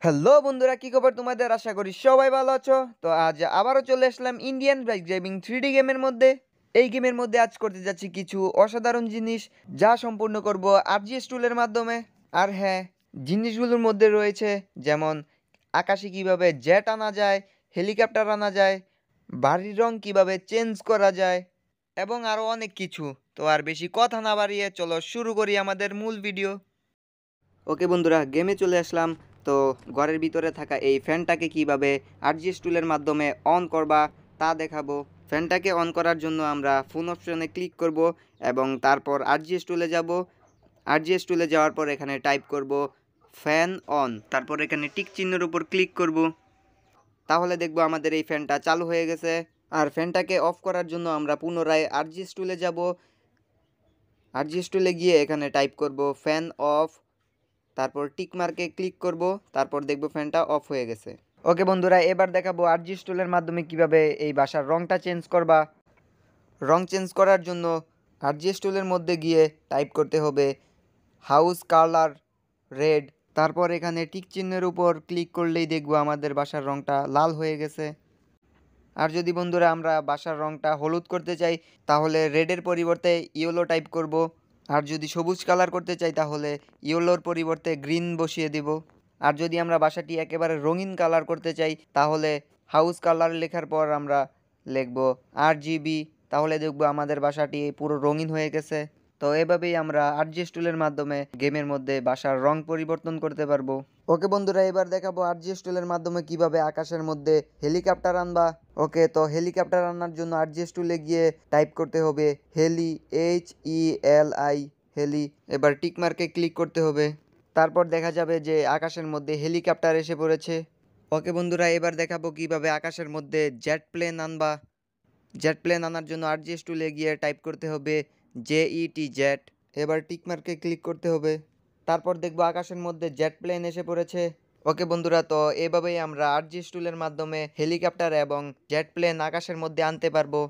Hello বন্ধুরা, কি খবর তোমাদের? আশা করি সবাই ভালো আছো। তো আজ আবারও চলে আসলাম ইন্ডিয়ান বাইক ড্রাইভিং 3D গেমের মধ্যে। এই গেমের মধ্যে আজ করতে যাচ্ছি কিছু অসাধারণ জিনিস, যা সম্পূর্ণ করব আরজিএস টুলের মাধ্যমে। আর হ্যাঁ, জিনিসগুলোর মধ্যে রয়েছে যেমন আকাশে কিভাবে জেট আনা যায়, হেলিকপ্টার আনা যায়, বাড়ির রং কিভাবে চেঞ্জ করা যায় এবং আরও অনেক কিছু। তো আর বেশি কথা না বাড়িয়ে চলো শুরু করি আমাদের মূল ভিডিও। ওকে বন্ধুরা, গেমে চলে আসলাম। তো ঘরের ভিতরে থাকা এই ফ্যানটাকে কিভাবে আরজিএস টুলের মাধ্যমে অন করবা তা দেখাবো। ফ্যানটাকে অন করার জন্য আমরা ফোন অপশনে ক্লিক করব এবং তারপর আরজিএস টুলে যাব। আরজিএস টুলে যাওয়ার পর এখানে টাইপ করব ফ্যান অন, তারপর এখানে টিক চিহ্নের উপর ক্লিক করব। তাহলে দেখবো আমাদের এই ফ্যানটা চালু হয়ে গেছে। আর ফ্যানটাকে অফ করার জন্য আমরা পুনরায় আরজিএস টুলে যাব। আরজিএস টুলে গিয়ে এখানে টাইপ করব ফ্যান অফ, তারপর টিক মার্কে ক্লিক করব, তারপর দেখব ফ্যানটা অফ হয়ে গেছে। ওকে বন্ধুরা, এবার দেখাবো আরজিএস টুলের মাধ্যমে কিভাবে এই বাসার রংটা চেঞ্জ করবা। রং চেঞ্জ করার জন্য আরজিএস টুলের মধ্যে গিয়ে টাইপ করতে হবে হাউস কালার রেড, তারপর এখানে টিক চিহ্নের উপর ক্লিক করলেই দেখব আমাদের বাসার রংটা লাল হয়ে গেছে। আর যদি বন্ধুরা আমরা বাসার রংটা হলুদ করতে চাই, তাহলে রেডের পরিবর্তে ইয়েলো টাইপ করব। আর যদি সবুজ কালার করতে চাই, তাহলে ইয়েলোর পরিবর্তে গ্রিন বসিয়ে দিব। আর যদি আমরা বাসাটি একেবারে রঙিন কালার করতে চাই, তাহলে হাউস কালার লেখার পর আমরা লিখব RGB। তাহলে দেখব আমাদের বাসাটি পুরো রঙিন হয়ে গেছে। তো এভাবেই আমরা আরজিএস টুলের মাধ্যমে গেমের মধ্যে বাসার রং পরিবর্তন করতে পারবো। ওকে বন্ধুরা, এবার দেখাবো আরজিএস টুলের মাধ্যমে কিভাবে আকাশের মধ্যে হেলিকপ্টার আনবা। ওকে, তো হেলিকপ্টার আনার জন্য আরজিএস টুলে গিয়ে টাইপ করতে হবে হেলি, HELI, হেলি। এবার টিক মার্কে ক্লিক করতে হবে। তারপর দেখা যাবে যে আকাশের মধ্যে হেলিকপ্টার এসে পড়েছে। ওকে বন্ধুরা, এবার দেখাবো কিভাবে আকাশের মধ্যে জেট প্লেন আনবা। জেট প্লেন আনার জন্য আরজিএস টুলে গিয়ে টাইপ করতে হবে JET, জেট। এবার টিক মার্কে ক্লিক করতে হবে। তারপর দেখবো আকাশের মধ্যে জেট প্লেন এসে পড়েছে। ওকে বন্ধুরা, তো এভাবেই আমরা আরজিএস টুলের মাধ্যমে হেলিকপ্টার এবং জেট প্লেন আকাশের মধ্যে আনতে পারবো।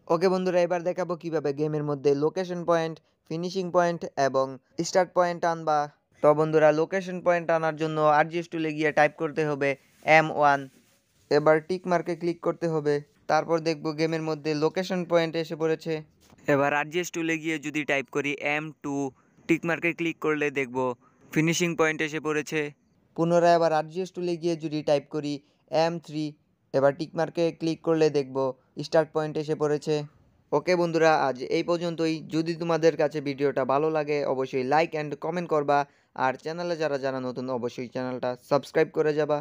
ওকে বন্ধুরা, এবার দেখাবো কিভাবে গেমের মধ্যে লোকেশন পয়েন্ট, ফিনিশিং পয়েন্ট এবং স্টার্ট পয়েন্ট আনবা। তো বন্ধুরা, লোকেশন পয়েন্ট আনার জন্য আরজিএস টুলে গিয়ে টাইপ করতে হবে M1। এবার টিক মার্কে ক্লিক করতে হবে। তারপর দেখব গেমের মধ্যে লোকেশন পয়েন্ট এসে পড়েছে। এবার আরজিএস টুলে গিয়ে যদি টাইপ করি M2, টিক মার্কে ক্লিক করলে দেখব ফিনিশিং পয়েন্ট এসে পড়েছে। পুনরায় আবার আরজিএস টুলে গিয়ে যদি টাইপ করি M3, এবার টিক মার্কে ক্লিক করলে দেখব স্টার্ট পয়েন্ট এসে পড়েছে। ওকে বন্ধুরা, আজ এই পর্যন্তই। যদি তোমাদের কাছে ভিডিওটা ভালো লাগে অবশ্যই লাইক অ্যান্ড কমেন্ট করবা। আর চ্যানেলে যারা যারা নতুন অবশ্যই চ্যানেলটা সাবস্ক্রাইব করে যাবা।